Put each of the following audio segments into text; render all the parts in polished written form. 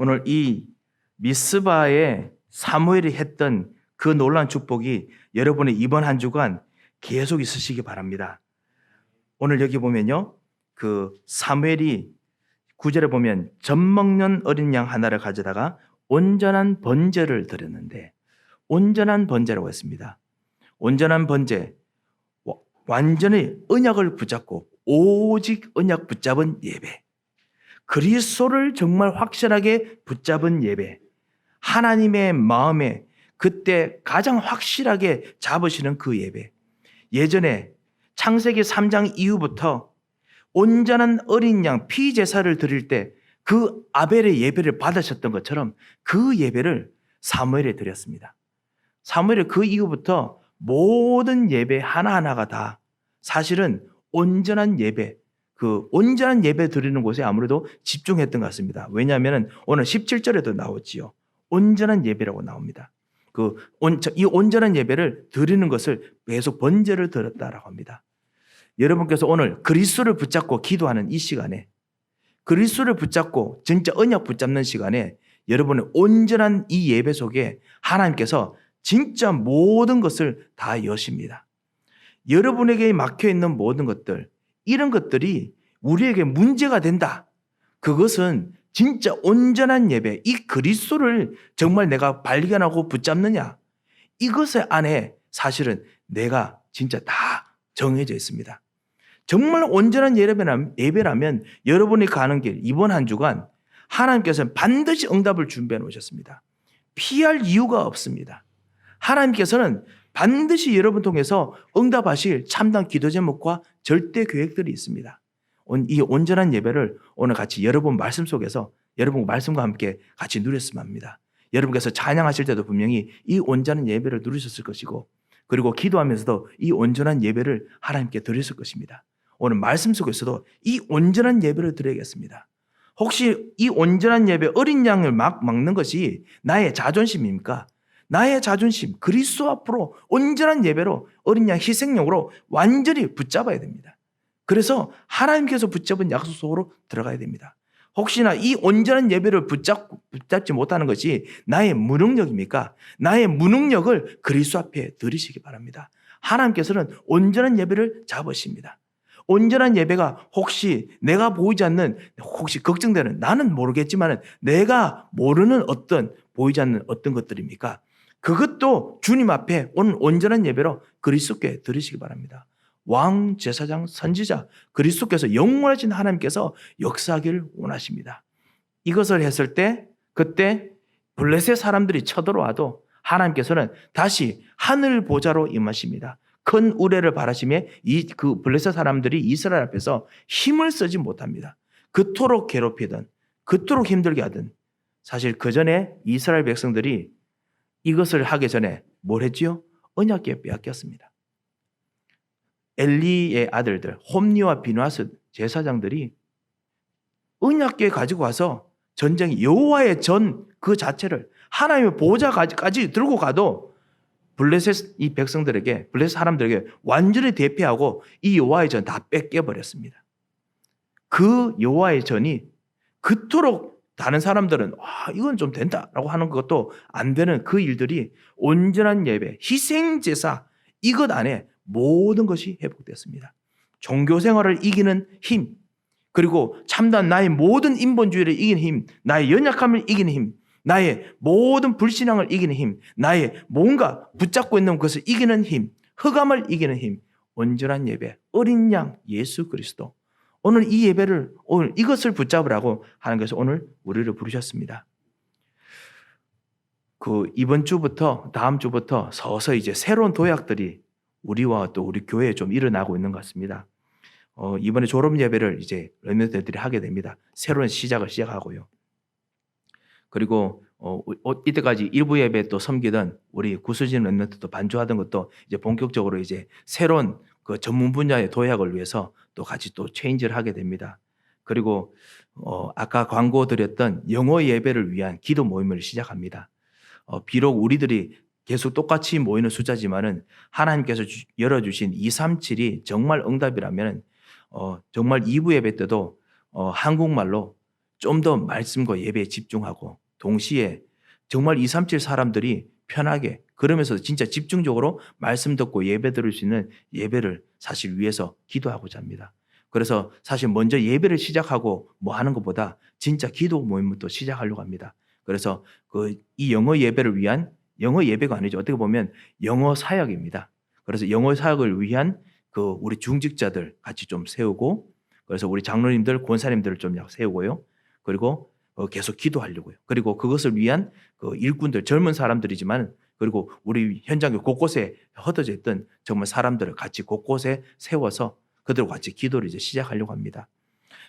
오늘 이 미스바에 사무엘이 했던 그 놀라운 축복이 여러분의 이번 한 주간 계속 있으시기 바랍니다. 오늘 여기 보면요, 그 사무엘이 9절에 보면 젖 먹는 어린 양 하나를 가져다가 온전한 번제를 드렸는데, 온전한 번제라고 했습니다. 온전한 번제, 완전히 언약을 붙잡고 오직 언약 붙잡은 예배, 그리스도를 정말 확실하게 붙잡은 예배, 하나님의 마음에 그때 가장 확실하게 잡으시는 그 예배. 예전에 창세기 3장 이후부터 온전한 어린 양 피제사를 드릴 때 그 아벨의 예배를 받으셨던 것처럼 그 예배를 사무엘에 드렸습니다. 사무엘이 그 이후부터 모든 예배 하나하나가 다 사실은 온전한 예배, 그 온전한 예배 드리는 곳에 아무래도 집중했던 것 같습니다. 왜냐하면 오늘 17절에도 나오지요. 온전한 예배라고 나옵니다. 이 온전한 예배를 드리는 것을 계속 번제를 드렸다라고 합니다. 여러분께서 오늘 그리스도를 붙잡고 기도하는 이 시간에, 그리스도를 붙잡고 진짜 언약 붙잡는 시간에 여러분의 온전한 이 예배 속에 하나님께서 진짜 모든 것을 다 여십니다. 여러분에게 막혀있는 모든 것들, 이런 것들이 우리에게 문제가 된다. 그것은 진짜 온전한 예배, 이 그리스도를 정말 내가 발견하고 붙잡느냐, 이것의 안에 사실은 내가 진짜 다 정해져 있습니다. 정말 온전한 예배라면 여러분이 가는 길, 이번 한 주간 하나님께서는 반드시 응답을 준비해 놓으셨습니다. 피할 이유가 없습니다. 하나님께서는 반드시 여러분 통해서 응답하실 참담 기도 제목과 절대 계획들이 있습니다. 이 온전한 예배를 오늘 같이 여러분 말씀 속에서 여러분 말씀과 함께 같이 누렸으면 합니다. 여러분께서 찬양하실 때도 분명히 이 온전한 예배를 누리셨을 것이고, 그리고 기도하면서도 이 온전한 예배를 하나님께 드렸을 것입니다. 오늘 말씀 속에서도 이 온전한 예배를 드려야겠습니다. 혹시 이 온전한 예배, 어린 양을 막는 것이 나의 자존심입니까? 나의 자존심, 그리스도 앞으로 온전한 예배로 어린 양 희생용으로 완전히 붙잡아야 됩니다. 그래서 하나님께서 붙잡은 약속 속으로 들어가야 됩니다. 혹시나 이 온전한 예배를 붙잡지 못하는 것이 나의 무능력입니까? 나의 무능력을 그리스도 앞에 드리시기 바랍니다. 하나님께서는 온전한 예배를 잡으십니다. 온전한 예배가 혹시 내가 보이지 않는, 혹시 걱정되는, 나는 모르겠지만 내가 모르는 보이지 않는 어떤 것들입니까? 그것도 주님 앞에 오늘 온전한 예배로 그리스도께 드리시기 바랍니다. 왕, 제사장, 선지자, 그리스도께서 영원하신 하나님께서 역사하기를 원하십니다. 이것을 했을 때 그때 블레셋 사람들이 쳐들어와도 하나님께서는 다시 하늘 보좌로 임하십니다. 큰 우레를 바라시며 그 블레셋 사람들이 이스라엘 앞에서 힘을 쓰지 못합니다. 그토록 괴롭히든 그토록 힘들게 하든, 사실 그 전에 이스라엘 백성들이 이것을 하기 전에 뭘 했지요? 언약궤 빼앗겼습니다. 엘리의 아들들 홈리와 비누아스 제사장들이 언약궤 가지고 와서 전쟁, 여호와의 전 그 자체를, 하나님의 보좌까지 들고 가도 블레셋 이 백성들에게, 블레셋 사람들에게 완전히 대피하고 이 여호와의 전 다 뺏겨버렸습니다. 그 여호와의 전이 그토록 다른 사람들은 이건 좀 된다라고 하는 것도 안 되는 그 일들이 온전한 예배, 희생제사, 이것 안에 모든 것이 회복됐습니다. 종교생활을 이기는 힘, 그리고 참된 나의 모든 인본주의를 이기는 힘, 나의 연약함을 이기는 힘, 나의 모든 불신앙을 이기는 힘, 나의 뭔가 붙잡고 있는 것을 이기는 힘, 흑암을 이기는 힘, 온전한 예배, 어린 양 예수 그리스도. 오늘 이 예배를, 오늘 이것을 붙잡으라고 하나님께서 오늘 우리를 부르셨습니다. 이번 주부터, 다음 주부터 서서히 이제 새로운 도약들이 우리와 또 우리 교회에 좀 일어나고 있는 것 같습니다. 이번에 졸업 예배를 이제 렘넌트들이 하게 됩니다. 새로운 시작을 시작하고요. 그리고 이때까지 일부 예배 또 섬기던 우리 구수진 렘넌트도 반주하던 것도 이제 본격적으로 이제 새로운 그 전문 분야의 도약을 위해서 또 같이 또 체인지를 하게 됩니다. 그리고 아까 광고 드렸던 영어 예배를 위한 기도 모임을 시작합니다. 비록 우리들이 계속 똑같이 모이는 숫자지만은 하나님께서 열어주신 237이 정말 응답이라면 정말 2부 예배 때도 한국말로 좀 더 말씀과 예배에 집중하고 동시에 정말 237 사람들이 편하게 그러면서 진짜 집중적으로 말씀 듣고 예배 드릴 수 있는 예배를 사실 위해서 기도하고자 합니다. 그래서 사실 먼저 예배를 시작하고 뭐 하는 것보다 진짜 기도 모임부터 시작하려고 합니다. 그래서 이 영어 예배를 위한 영어 예배가 아니죠. 어떻게 보면 영어 사역입니다. 그래서 영어 사역을 위한 우리 중직자들 같이 좀 세우고 그래서 우리 장로님들, 권사님들을 좀 세우고요. 그리고 계속 기도하려고요. 그리고 그것을 위한 일꾼들, 젊은 사람들이지만 그리고 우리 현장에 곳곳에 흩어져 있던 정말 사람들을 같이 곳곳에 세워서 그들과 같이 기도를 이제 시작하려고 합니다.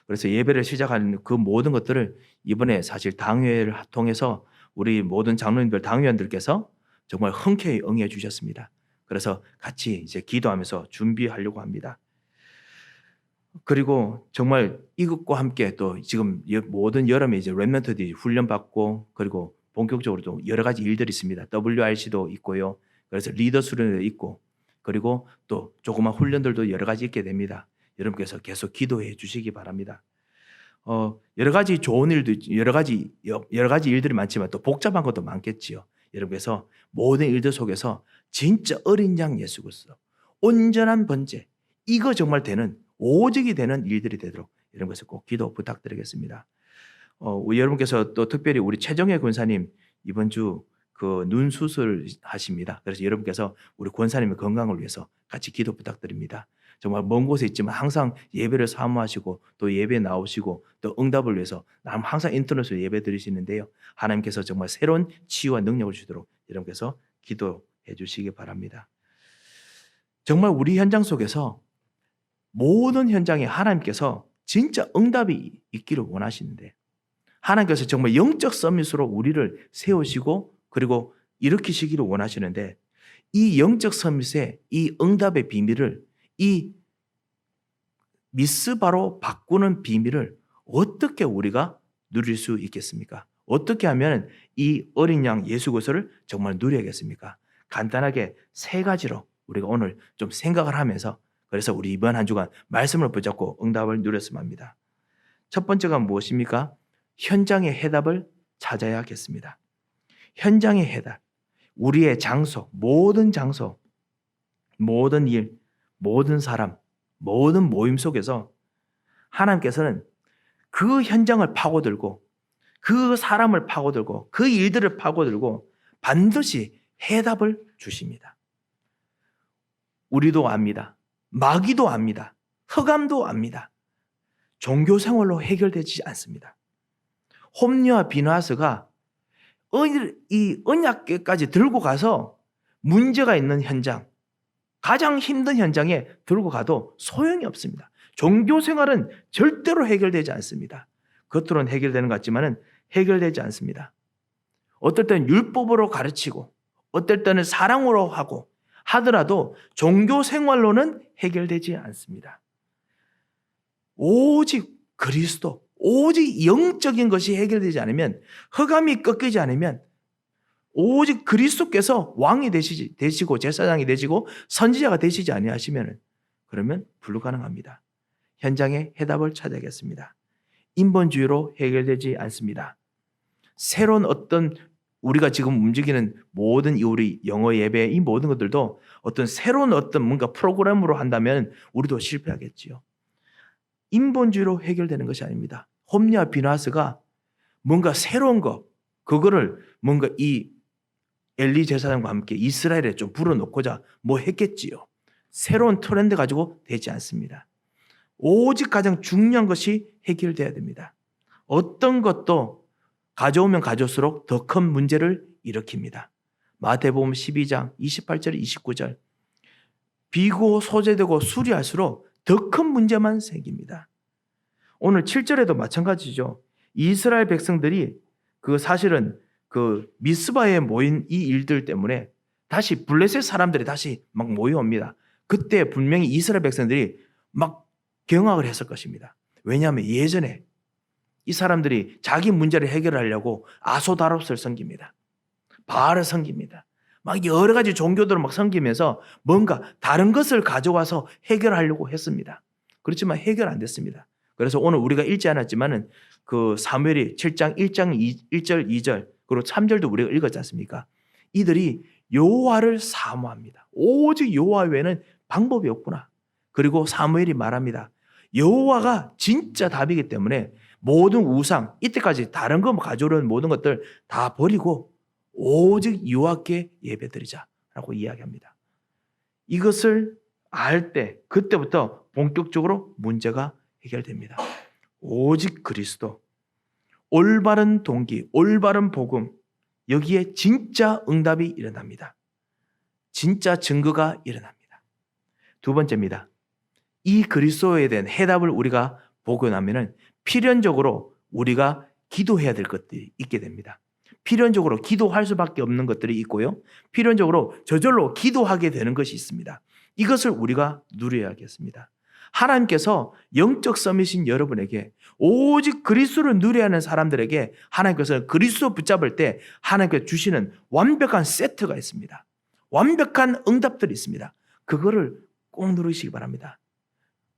그래서 예배를 시작하는 그 모든 것들을 이번에 사실 당회를 통해서 우리 모든 장로님들, 당회원들께서 정말 흔쾌히 응해 주셨습니다. 그래서 같이 이제 기도하면서 준비하려고 합니다. 그리고 정말 이것과 함께 또 지금 모든 여름에 이제 렘넌트들이 훈련받고 그리고 본격적으로 또 여러 가지 일들이 있습니다. WRC도 있고요. 그래서 리더 수련회도 있고 그리고 또 조그만 훈련들도 여러 가지 있게 됩니다. 여러분께서 계속 기도해 주시기 바랍니다. 여러 가지 좋은 일도 여러 가지 일들이 많지만 또 복잡한 것도 많겠지요. 여러분께서 모든 일들 속에서 진짜 어린 양 예수 그리스도 온전한 번제 이거 정말 되는 오직이 되는 일들이 되도록 여러분께서 꼭 기도 부탁드리겠습니다. 여러분께서 또 특별히 우리 최정혜 권사님 이번 주 눈 수술 하십니다. 그래서 여러분께서 우리 권사님의 건강을 위해서 같이 기도 부탁드립니다. 정말 먼 곳에 있지만 항상 예배를 사모하시고 또 예배에 나오시고 또 응답을 위해서 항상 인터넷으로 예배 드리시는데요. 하나님께서 정말 새로운 치유와 능력을 주도록 여러분께서 기도해 주시기 바랍니다. 정말 우리 현장 속에서 모든 현장에 하나님께서 진짜 응답이 있기를 원하시는데 하나님께서 정말 영적 서밋으로 우리를 세우시고 그리고 일으키시기를 원하시는데 이 영적 서밋의 이 응답의 비밀을 이 미스바로 바꾸는 비밀을 어떻게 우리가 누릴 수 있겠습니까? 어떻게 하면 이 어린 양 예수 그리스도를 정말 누리겠습니까? 간단하게 세 가지로 우리가 오늘 좀 생각을 하면서 그래서 우리 이번 한 주간 말씀을 붙잡고 응답을 누렸으면 합니다. 첫 번째가 무엇입니까? 현장의 해답을 찾아야겠습니다. 현장의 해답, 우리의 장소, 모든 일, 모든 사람, 모든 모임 속에서 하나님께서는 그 현장을 파고들고 그 사람을 파고들고 그 일들을 파고들고 반드시 해답을 주십니다. 우리도 압니다. 마귀도 압니다. 흑암도 압니다. 종교 생활로 해결되지 않습니다. 홈리와 비나스가 이 언약궤까지 들고 가서 문제가 있는 현장, 가장 힘든 현장에 들고 가도 소용이 없습니다. 종교 생활은 절대로 해결되지 않습니다. 겉으로는 해결되는 것 같지만 해결되지 않습니다. 어떨 때는 율법으로 가르치고 어떨 때는 사랑으로 하고 하더라도 종교 생활로는 해결되지 않습니다. 오직 그리스도, 오직 영적인 것이 해결되지 않으면 흑암이 꺾이지 않으면 오직 그리스도께서 왕이 되시고 제사장이 되시고 선지자가 되시지 아니하시면 그러면 불가능합니다. 현장의 해답을 찾아야겠습니다. 인본주의로 해결되지 않습니다. 새로운 어떤 우리가 지금 움직이는 모든 우리 영어 예배 이 모든 것들도 어떤 새로운 어떤 뭔가 프로그램으로 한다면 우리도 실패하겠지요. 인본주의로 해결되는 것이 아닙니다. 홈리와 비나스가 뭔가 새로운 거 그거를 뭔가 이 엘리 제사장과 함께 이스라엘에 좀 불어넣고자 뭐 했겠지요. 새로운 트렌드 가지고 되지 않습니다. 오직 가장 중요한 것이 해결돼야 됩니다. 어떤 것도 가져오면 가져올수록 더 큰 문제를 일으킵니다. 마태복음 12장 28절 29절 비고 소재되고 수리할수록 더 큰 문제만 생깁니다. 오늘 7절에도 마찬가지죠. 이스라엘 백성들이 사실은 미스바에 모인 이 일들 때문에 다시 블레셋 사람들이 다시 막 모여옵니다. 그때 분명히 이스라엘 백성들이 막 경악을 했을 것입니다. 왜냐하면 예전에 이 사람들이 자기 문제를 해결하려고 아소다롯을 섬깁니다. 바알을 섬깁니다. 막 여러 가지 종교들을 막 섬기면서 뭔가 다른 것을 가져와서 해결하려고 했습니다. 그렇지만 해결 안 됐습니다. 그래서 오늘 우리가 읽지 않았지만은 그 사무엘이 7장 1절 2절 그리고 3절도 우리가 읽었지 않습니까? 이들이 여호와를 사모합니다. 오직 여호와 외에는 방법이 없구나. 그리고 사무엘이 말합니다. 여호와가 진짜 답이기 때문에 모든 우상, 이때까지 다른 거 가져오는 모든 것들 다 버리고 오직 여호와께 예배드리자라고 이야기합니다. 이것을 알 때 그때부터 본격적으로 문제가 해결됩니다. 오직 그리스도, 올바른 동기, 올바른 복음, 여기에 진짜 응답이 일어납니다. 진짜 증거가 일어납니다. 두 번째입니다. 이 그리스도에 대한 해답을 우리가 보고 나면은 필연적으로 우리가 기도해야 될 것들이 있게 됩니다. 필연적으로 기도할 수밖에 없는 것들이 있고요. 필연적으로 저절로 기도하게 되는 것이 있습니다. 이것을 우리가 누려야겠습니다. 하나님께서 영적 서밋인 여러분에게 오직 그리스도를 누려야 하는 사람들에게 하나님께서 그리스도 붙잡을 때 하나님께서 주시는 완벽한 세트가 있습니다. 완벽한 응답들이 있습니다. 그거를 꼭 누리시기 바랍니다.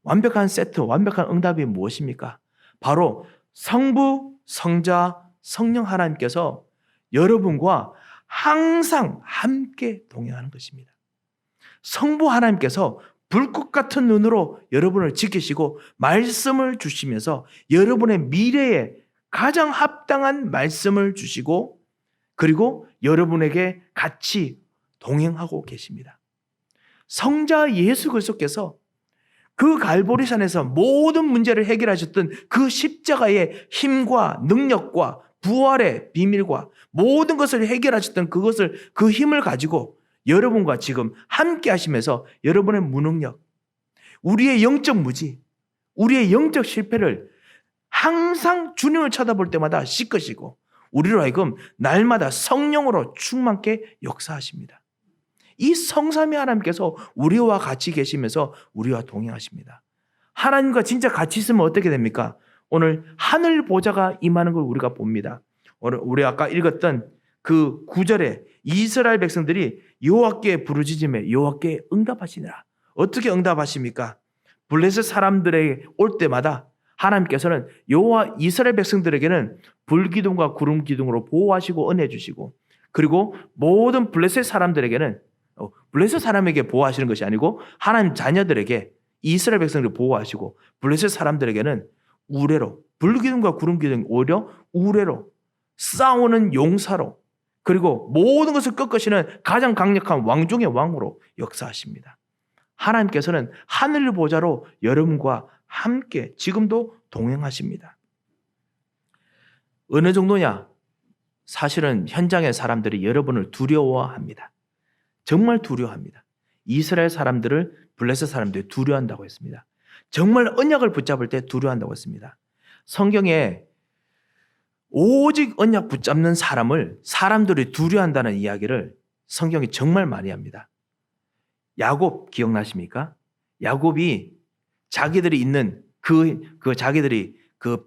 완벽한 세트, 완벽한 응답이 무엇입니까? 바로 성부, 성자, 성령 하나님께서 여러분과 항상 함께 동행하는 것입니다. 성부 하나님께서 불꽃 같은 눈으로 여러분을 지키시고 말씀을 주시면서 여러분의 미래에 가장 합당한 말씀을 주시고 그리고 여러분에게 같이 동행하고 계십니다. 성자 예수 그리스도께서 그 갈보리산에서 모든 문제를 해결하셨던 그 십자가의 힘과 능력과 부활의 비밀과 모든 것을 해결하셨던 그 힘을 가지고 여러분과 지금 함께 하시면서 여러분의 무능력, 우리의 영적 무지, 우리의 영적 실패를 항상 주님을 쳐다볼 때마다 씻으시고 우리로 하여금 날마다 성령으로 충만케 역사하십니다. 이 성삼위 하나님께서 우리와 같이 계시면서 우리와 동행하십니다. 하나님과 진짜 같이 있으면 어떻게 됩니까? 오늘 하늘 보좌가 임하는 걸 우리가 봅니다. 오늘 우리 아까 읽었던 그 9절에 이스라엘 백성들이 여호와께 부르짖음에 여호와께 응답하시니라. 어떻게 응답하십니까? 블레셋 사람들에게 올 때마다 하나님께서는 여호와 이스라엘 백성들에게는 불기둥과 구름 기둥으로 보호하시고 은혜 주시고 그리고 모든 블레셋 사람들에게는 블레셋 사람에게 보호하시는 것이 아니고 하나님 자녀들에게 이스라엘 백성들을 보호하시고 블레셋 사람들에게는 우레로 불기둥과 구름 기둥 오히려 우레로 싸우는 용사로 그리고 모든 것을 꺾으시는 가장 강력한 왕 중의 왕으로 역사하십니다. 하나님께서는 하늘 보좌로 여러분과 함께 지금도 동행하십니다. 어느 정도냐? 사실은 현장의 사람들이 여러분을 두려워합니다. 정말 두려워합니다. 이스라엘 사람들을 블레셋 사람들이 두려워한다고 했습니다. 정말 언약을 붙잡을 때 두려워한다고 했습니다. 성경에 오직 언약 붙잡는 사람을 사람들이 두려워한다는 이야기를 성경이 정말 많이 합니다. 야곱 기억나십니까? 야곱이 자기들이 있는 자기들이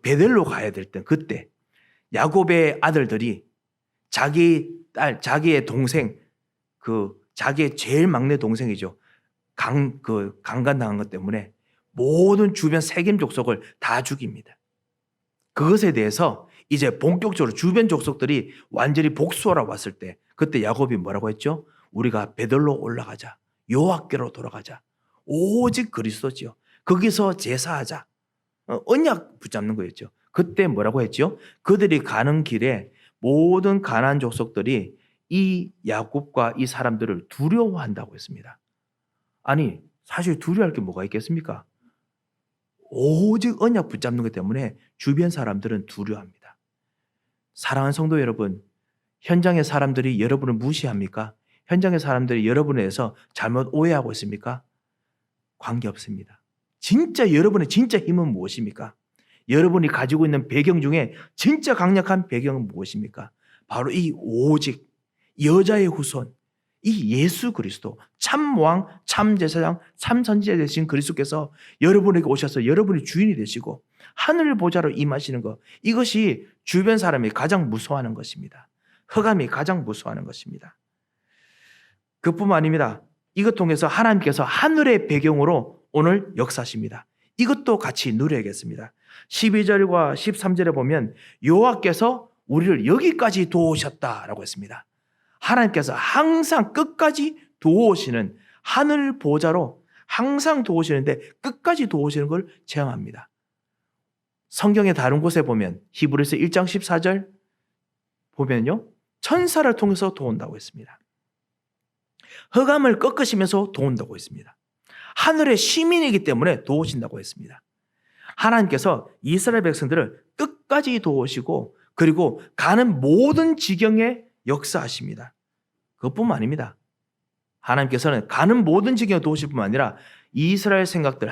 베델로 가야 될 때 그때 야곱의 아들들이 자기의 동생 자기의 제일 막내 동생이죠. 강간당한 것 때문에 모든 주변 세겜 족속을 다 죽입니다. 그것에 대해서 이제 본격적으로 주변 족속들이 완전히 복수하러 왔을 때 그때 야곱이 뭐라고 했죠? 우리가 베들로 올라가자. 여호와께로 돌아가자. 오직 그리스도지요. 거기서 제사하자. 언약 붙잡는 거였죠. 그때 뭐라고 했죠? 그들이 가는 길에 모든 가나안 족속들이 이 야곱과 이 사람들을 두려워한다고 했습니다. 아니 사실 두려워할 게 뭐가 있겠습니까? 오직 언약 붙잡는 것 때문에 주변 사람들은 두려워합니다. 사랑하는 성도 여러분, 현장의 사람들이 여러분을 무시합니까? 현장의 사람들이 여러분에 대해서 잘못 오해하고 있습니까? 관계없습니다. 진짜 여러분의 진짜 힘은 무엇입니까? 여러분이 가지고 있는 배경 중에 진짜 강력한 배경은 무엇입니까? 바로 이 오직 여자의 후손, 이 예수 그리스도, 참왕, 참제사장, 참선지자 되신 그리스도께서 여러분에게 오셔서 여러분의 주인이 되시고 하늘 보좌로 임하시는 것, 이것이 주변 사람이 가장 무서워하는 것입니다. 흑암이 가장 무서워하는 것입니다. 그뿐만 아닙니다. 이것 통해서 하나님께서 하늘의 배경으로 오늘 역사하십니다. 이것도 같이 누려야겠습니다. 12절과 13절에 보면 여호와께서 우리를 여기까지 도우셨다라고 했습니다. 하나님께서 항상 끝까지 도우시는 하늘 보좌로 항상 도우시는데 끝까지 도우시는 걸 체험합니다. 성경의 다른 곳에 보면 히브리서 1장 14절 보면요. 천사를 통해서 도운다고 했습니다. 흑암을 꺾으시면서 도운다고 했습니다. 하늘의 시민이기 때문에 도우신다고 했습니다. 하나님께서 이스라엘 백성들을 끝까지 도우시고 그리고 가는 모든 지경에 역사하십니다. 그것뿐만 아닙니다. 하나님께서는 가는 모든 지경에 도우실 뿐만 아니라 이스라엘 생각들,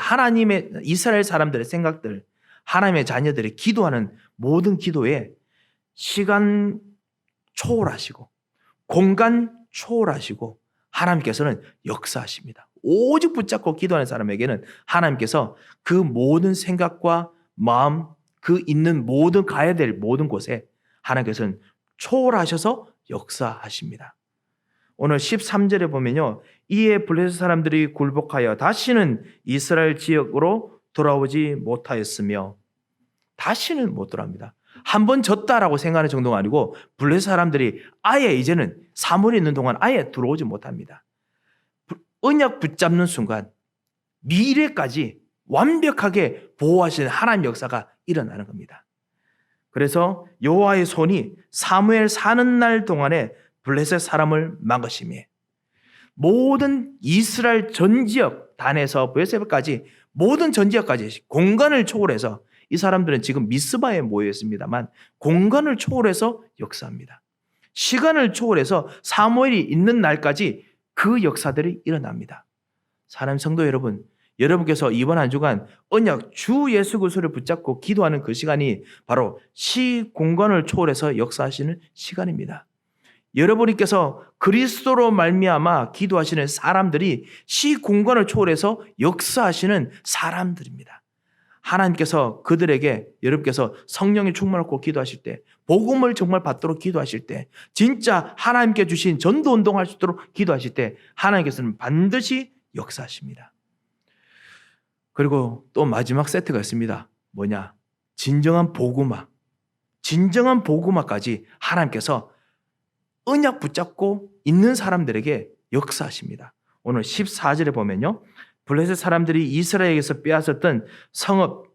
이스라엘 사람들의 생각들, 하나님의 자녀들이 기도하는 모든 기도에 시간 초월하시고 공간 초월하시고 하나님께서는 역사하십니다. 오직 붙잡고 기도하는 사람에게는 하나님께서 그 모든 생각과 마음, 그 있는 모든 가야 될 모든 곳에 하나님께서는 초월하셔서 역사하십니다. 오늘 13절에 보면요. 이에 블레셋 사람들이 굴복하여 다시는 이스라엘 지역으로 돌아오지 못하였으며 다시는 못 돌아옵니다. 한 번 졌다라고 생각하는 정도가 아니고 블레셋 사람들이 아예 이제는 사물이 있는 동안 아예 들어오지 못합니다. 언약 붙잡는 순간 미래까지 완벽하게 보호하시는 하나님 역사가 일어나는 겁니다. 그래서 여호와의 손이 사무엘 사는 날 동안에 블레셋 사람을 막으시며 모든 이스라엘 전 지역 단에서 베세바까지 모든 전 지역까지 공간을 초월해서 이 사람들은 지금 미스바에 모여 있습니다만 공간을 초월해서 역사합니다. 시간을 초월해서 사무엘이 있는 날까지 그 역사들이 일어납니다. 사랑하는 성도 여러분, 여러분께서 이번 한 주간 언약 주 예수 그리스도를 붙잡고 기도하는 그 시간이 바로 시공간을 초월해서 역사하시는 시간입니다. 여러분께서 그리스도로 말미암아 기도하시는 사람들이 시공간을 초월해서 역사하시는 사람들입니다. 하나님께서 그들에게 여러분께서 성령의 충만을 받고 기도하실 때 복음을 정말 받도록 기도하실 때 진짜 하나님께 주신 전도 운동할 수 있도록 기도하실 때 하나님께서는 반드시 역사하십니다. 그리고 또 마지막 세트가 있습니다. 뭐냐? 진정한 복음화. 진정한 복음화까지 하나님께서 언약 붙잡고 있는 사람들에게 역사하십니다. 오늘 14절에 보면요. 블레셋 사람들이 이스라엘에게서 빼앗았던 성읍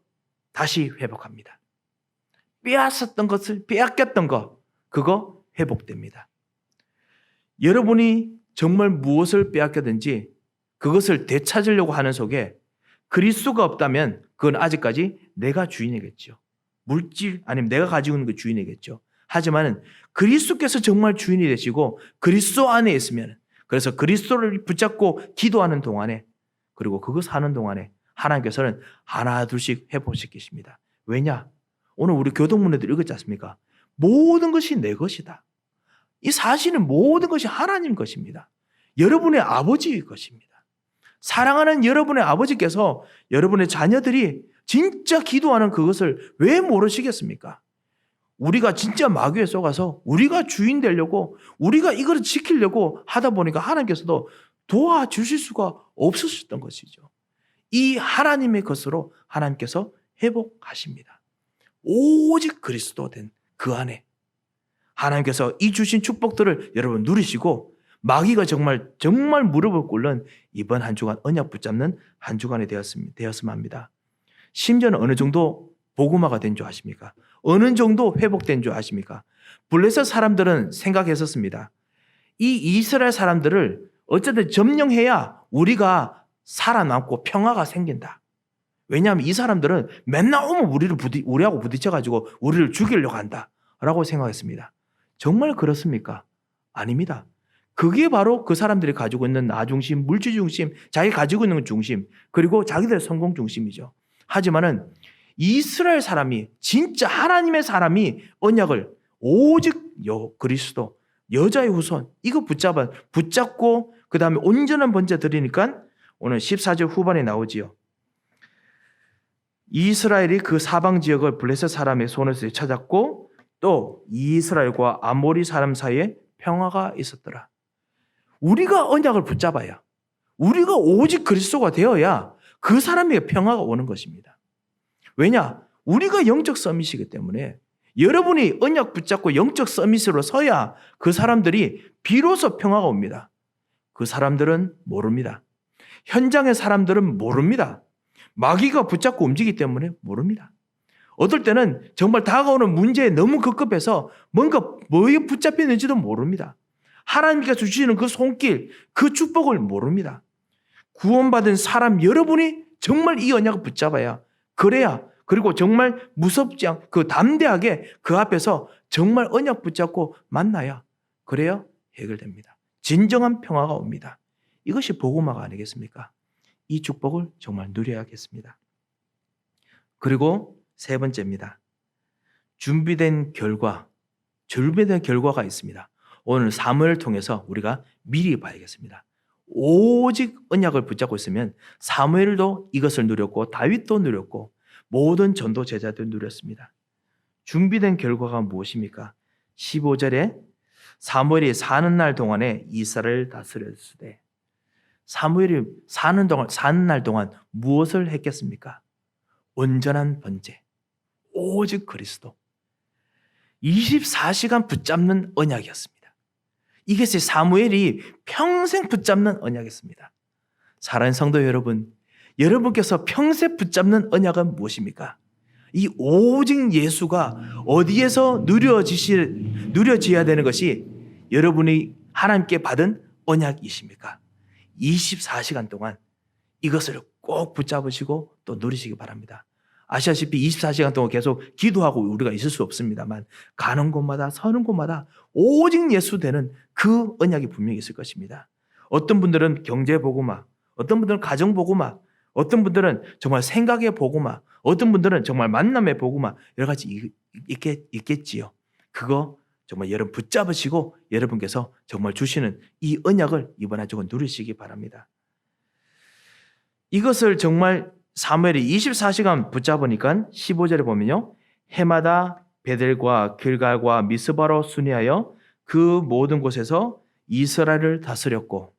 다시 회복합니다. 빼앗았던 것을 빼앗겼던 것 그거 회복됩니다. 여러분이 정말 무엇을 빼앗겼든지 그것을 되찾으려고 하는 속에 그리스도가 없다면 그건 아직까지 내가 주인이겠죠. 물질 아니면 내가 가지고 있는 그 주인이겠죠. 하지만 그리스도께서 정말 주인이 되시고 그리스도 안에 있으면 그래서 그리스도를 붙잡고 기도하는 동안에 그리고 그거 사는 동안에 하나님께서는 하나 둘씩 회복시키십니다. 왜냐? 오늘 우리 교동문에도 읽었지 않습니까? 모든 것이 내 것이다. 이 사실은 모든 것이 하나님 것입니다. 여러분의 아버지의 것입니다. 사랑하는 여러분의 아버지께서 여러분의 자녀들이 진짜 기도하는 그것을 왜 모르시겠습니까? 우리가 진짜 마귀에 속아서 우리가 주인 되려고 우리가 이걸 지키려고 하다 보니까 하나님께서도 도와주실 수가 없으셨던 것이죠. 이 하나님의 것으로 하나님께서 회복하십니다. 오직 그리스도 된 그 안에 하나님께서 이 주신 축복들을 여러분 누리시고 마귀가 정말 무릎을 꿇는 이번 한 주간 언약 붙잡는 한 주간이 되었으면 합니다. 심지어는 어느 정도 복음화가 된 줄 아십니까? 어느 정도 회복된 줄 아십니까? 블레셋 사람들은 생각했었습니다. 이 이스라엘 사람들을 어쨌든 점령해야 우리가 살아남고 평화가 생긴다. 왜냐하면 이 사람들은 맨날 오면 우리하고 부딪혀가지고 우리를 죽이려고 한다라고 생각했습니다. 정말 그렇습니까? 아닙니다. 그게 바로 그 사람들이 가지고 있는 나 중심, 물질 중심, 자기 가지고 있는 중심, 그리고 자기들의 성공 중심이죠. 하지만은 이스라엘 사람이 진짜 하나님의 사람이 언약을 오직 그리스도 여자의 후손 이거 붙잡고 그 다음에 온전한 번제 드리니까 오늘 14절 후반에 나오지요. 이스라엘이 그 사방 지역을 블레셋 사람의 손에서 찾았고 또 이스라엘과 아모리 사람 사이에 평화가 있었더라. 우리가 언약을 붙잡아야 우리가 오직 그리스도가 되어야 그 사람에게 평화가 오는 것입니다. 왜냐? 우리가 영적 서밋이기 때문에 여러분이 언약 붙잡고 영적 서밋으로 서야 그 사람들이 비로소 평화가 옵니다. 그 사람들은 모릅니다. 현장의 사람들은 모릅니다. 마귀가 붙잡고 움직이기 때문에 모릅니다. 어떨 때는 정말 다가오는 문제에 너무 급급해서 뭔가 뭐에 붙잡히는지도 모릅니다. 하나님께서 주시는 그 손길, 그 축복을 모릅니다. 구원받은 사람 여러분이 정말 이 언약을 붙잡아야, 그래야, 그리고 정말 무섭지 않고 담대하게 그 앞에서 정말 언약 붙잡고 만나야, 그래야 해결됩니다. 진정한 평화가 옵니다. 이것이 복음화가 아니겠습니까? 이 축복을 정말 누려야겠습니다. 그리고 세 번째입니다. 준비된 결과가 있습니다. 오늘 사무엘을 통해서 우리가 미리 봐야겠습니다. 오직 언약을 붙잡고 있으면 사무엘도 이것을 누렸고 다윗도 누렸고 모든 전도 제자도 누렸습니다. 준비된 결과가 무엇입니까? 15절에 사무엘이 사는 날 동안에 이스라엘을 다스렸으되, 사무엘이 사는 날 동안 무엇을 했겠습니까? 온전한 번제, 오직 그리스도, 24시간 붙잡는 언약이었습니다. 이것이 사무엘이 평생 붙잡는 언약이었습니다. 사랑하는 성도 여러분, 여러분께서 평생 붙잡는 언약은 무엇입니까? 이 오직 예수가 어디에서 누려져야 되는 것이 여러분이 하나님께 받은 언약이십니까? 24시간 동안 이것을 꼭 붙잡으시고 또 누리시기 바랍니다. 아시다시피 24시간 동안 계속 기도하고 우리가 있을 수 없습니다만 가는 곳마다 서는 곳마다 오직 예수 되는 그 언약이 분명히 있을 것입니다. 어떤 분들은 경제 복음화, 어떤 분들은 가정 복음화, 어떤 분들은 정말 생각의 복음화, 어떤 분들은 정말 만남의 복음화, 여러 가지 있겠지요. 그거 정말 여러분 붙잡으시고 여러분께서 정말 주시는 이 언약을 이번 한 주간 누리시기 바랍니다. 이것을 정말 사무엘이 24시간 붙잡으니까 15절에 보면요, 해마다 베델과 길갈과 미스바로 순회하여 그 모든 곳에서 이스라엘을 다스렸고,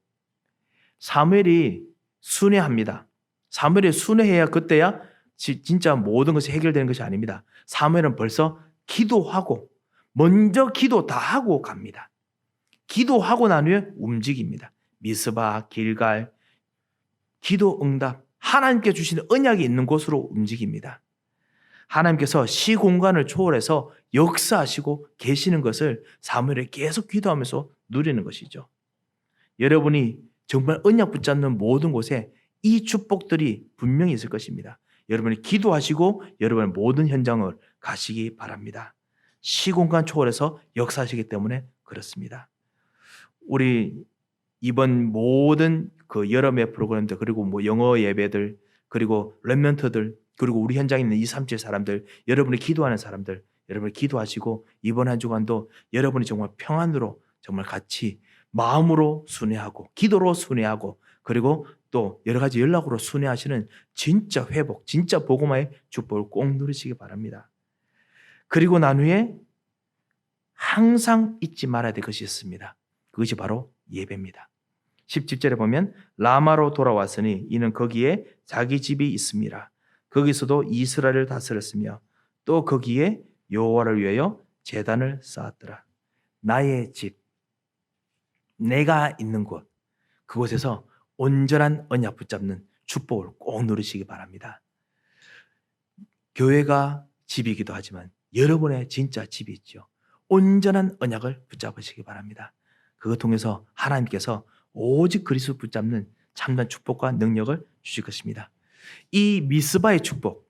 사무엘이 순회합니다. 사무엘이 순회해야 그때야 진짜 모든 것이 해결되는 것이 아닙니다. 사무엘은 벌써 기도하고 먼저 기도 다 하고 갑니다. 기도하고 난 후에 움직입니다. 미스바, 길갈, 기도 응답, 하나님께 주시는 언약이 있는 곳으로 움직입니다. 하나님께서 시공간을 초월해서 역사하시고 계시는 것을 사무엘이 계속 기도하면서 누리는 것이죠. 여러분이 정말 언약 붙잡는 모든 곳에 이 축복들이 분명히 있을 것입니다. 여러분이 기도하시고 여러분의 모든 현장을 가시기 바랍니다. 시공간 초월해서 역사하시기 때문에 그렇습니다. 우리 이번 모든 그 여름의 프로그램들, 그리고 영어 예배들, 그리고 렘넌트들, 그리고 우리 현장에 있는 237 사람들, 여러분이 기도하는 사람들, 여러분이 기도하시고 이번 한 주간도 여러분이 정말 평안으로 정말 같이 마음으로 순회하고 기도로 순회하고 그리고 또 여러 가지 연락으로 순회하시는 진짜 회복, 진짜 복음화의 축복을 꼭 누리시기 바랍니다. 그리고 난 후에 항상 잊지 말아야 될 것이 있습니다. 그것이 바로 예배입니다. 17절에 보면 라마로 돌아왔으니 이는 거기에 자기 집이 있습니다. 거기서도 이스라엘을 다스렸으며 또 거기에 여호와를 위하여 제단을 쌓았더라. 나의 집, 내가 있는 곳, 그곳에서 온전한 언약 붙잡는 축복을 꼭 누리시기 바랍니다. 교회가 집이기도 하지만 여러분의 진짜 집이 있죠. 온전한 언약을 붙잡으시기 바랍니다. 그것 통해서 하나님께서 오직 그리스도 붙잡는 참된 축복과 능력을 주실 것입니다. 이 미스바의 축복,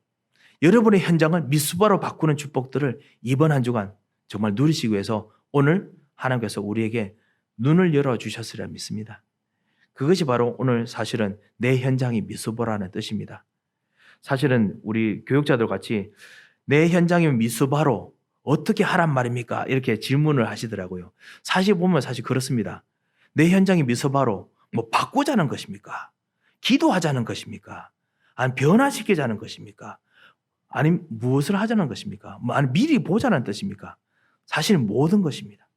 여러분의 현장을 미스바로 바꾸는 축복들을 이번 한 주간 정말 누리시기 위해서 오늘 하나님께서 우리에게 눈을 열어주셨으리라 믿습니다. 그것이 바로 오늘 사실은 내 현장이 미스바라는 뜻입니다. 사실은 우리 교육자들 같이 내 현장이면 미스바로 어떻게 하란 말입니까? 이렇게 질문을 하시더라고요. 사실 보면 사실 그렇습니다. 내 현장이 미스바로 뭐 바꾸자는 것입니까? 기도하자는 것입니까? 아니 변화시키자는 것입니까? 아니면 무엇을 하자는 것입니까? 아니 미리 보자는 뜻입니까? 사실 모든 것입니다.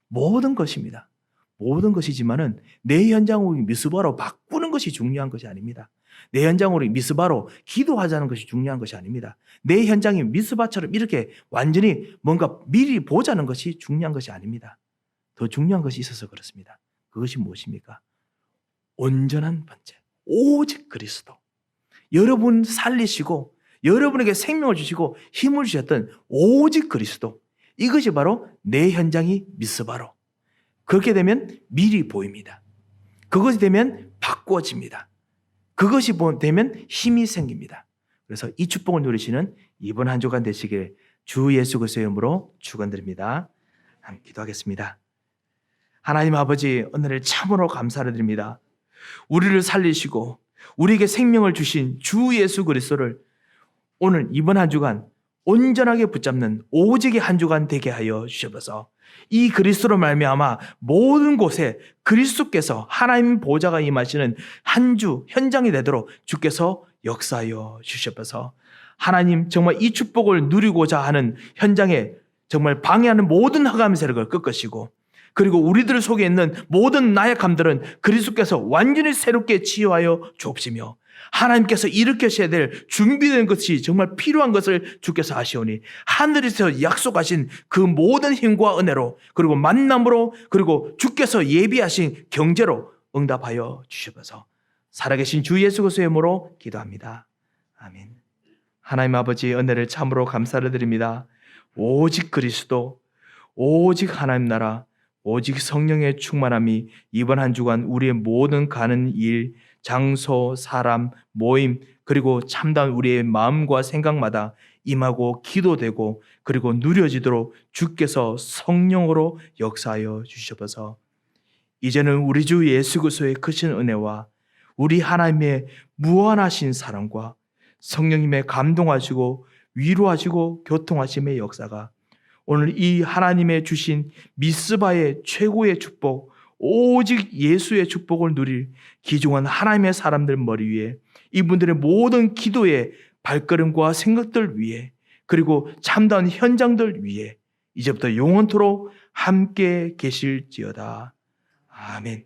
모든 것입니다. 모든 것이지만은 내 현장을 미스바로 바꾸는 것이 중요한 것이 아닙니다. 내 현장으로 미스바로 기도하자는 것이 중요한 것이 아닙니다. 내 현장이 미스바처럼 이렇게 완전히 뭔가 미리 보자는 것이 중요한 것이 아닙니다. 더 중요한 것이 있어서 그렇습니다. 그것이 무엇입니까? 온전한 번째, 오직 그리스도. 여러분 살리시고 여러분에게 생명을 주시고 힘을 주셨던 오직 그리스도. 이것이 바로 내 현장이 미스바로. 그렇게 되면 미리 보입니다. 그것이 되면 바꾸어집니다. 그것이 되면 힘이 생깁니다. 그래서 이 축복을 누리시는 이번 한 주간 되시길 주 예수 그리스도의 이름으로 축원드립니다. 함께 기도하겠습니다. 하나님 아버지, 은혜를 참으로 감사를 드립니다. 우리를 살리시고 우리에게 생명을 주신 주 예수 그리스도를 오늘 이번 한 주간 온전하게 붙잡는 오직의 한 주간 되게 하여 주셔서 이 그리스도로 말미암아 모든 곳에 그리스도께서 하나님 보좌가 임하시는 한 주 현장이 되도록 주께서 역사하여 주셔서 하나님 정말 이 축복을 누리고자 하는 현장에 정말 방해하는 모든 흑암 세력을 꺾으시고 그리고 우리들 속에 있는 모든 나약함들은 그리스도께서 완전히 새롭게 치유하여 주옵시며 하나님께서 일으키셔야 될 준비된 것이 정말 필요한 것을 주께서 아시오니 하늘에서 약속하신 그 모든 힘과 은혜로 그리고 만남으로 그리고 주께서 예비하신 경제로 응답하여 주셔서 살아계신 주 예수 그리스도의 이름으로 기도합니다. 아멘. 하나님 아버지 은혜를 참으로 감사를 드립니다. 오직 그리스도, 오직 하나님 나라, 오직 성령의 충만함이 이번 한 주간 우리의 모든 가는 일, 장소, 사람, 모임 그리고 참다운 우리의 마음과 생각마다 임하고 기도되고 그리고 누려지도록 주께서 성령으로 역사하여 주셔서 이제는 우리 주 예수 그리스도의 크신 은혜와 우리 하나님의 무한하신 사랑과 성령님의 감동하시고 위로하시고 교통하심의 역사가 오늘 이 하나님의 주신 미스바의 최고의 축복 오직 예수의 축복을 누릴 귀중한 하나님의 사람들 머리 위에 이분들의 모든 기도의 발걸음과 생각들 위에 그리고 참다운 현장들 위에 이제부터 영원토록 함께 계실지어다. 아멘.